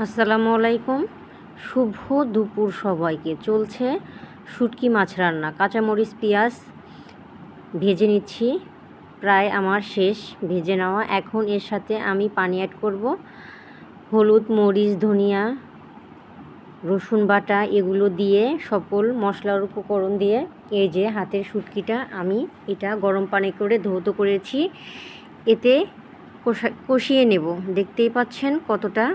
আসসালামু আলাইকুম। শুভ দুপুর সবাইকে। চলছে শুটকি মাছ রান্না। কাঁচামরিচ পেঁয়াজ ভেজে নিচ্ছি, প্রায় আমার শেষ ভেজে নেওয়া। এখন এর সাথে আমি পানি অ্যাড করব। হলুদ, মরিচ, ধনিয়া, রসুন বাটা এগুলো দিয়ে সকল মশলার উপকরণ দিয়ে এই যে হাতের শুটকিটা আমি এটা গরম পানি করে ধৌত করেছি। এতে কষিয়ে নেব। দেখতেই পাচ্ছেন কতটা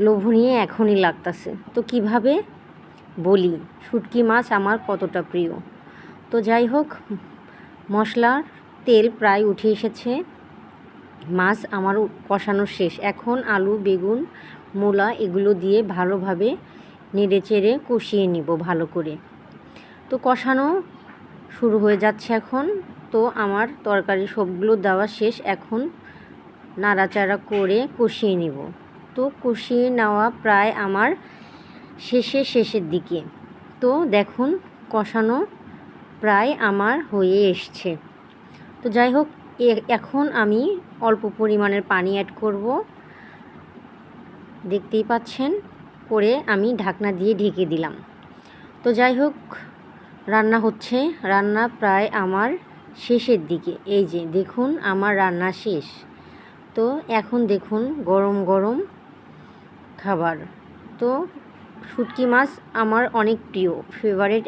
লোভনীয় এখনই লাগতেছে। তো কিভাবে বলি শুটকি মাছ আমার কতটা প্রিয়। তো যাই হোক, মশলার তেল প্রায় উঠে এসেছে, মাছ আমার কষানো শেষ। এখন আলু, বেগুন, মূলা এগুলো দিয়ে ভালোভাবে নেড়ে চেড়ে কষিয়ে নিব ভালো করে। তো কষানো শুরু হয়ে যাচ্ছে এখন। তো আমার তরকারি সবগুলো দেওয়া শেষ। এখন নাড়াচাড়া করে কষিয়ে নিব। তো কষিয়ে নেওয়া প্রায় আমার শেষের দিকে। তো দেখুন কষানো প্রায় আমার হয়ে এসছে। তো যাই হোক, এখন আমি অল্প পরিমাণের পানি অ্যাড করব। দেখতেই পাচ্ছেন, করে আমি ঢাকনা দিয়ে ঢেকে দিলাম। তো যাই হোক, রান্না হচ্ছে। রান্না প্রায় আমার শেষের দিকে। এই যে দেখুন আমার রান্না শেষ। তো এখন দেখুন গরম গরম খাবার। তো শুটকি মাছ আমার অনেক প্রিয়, ফেভারিট।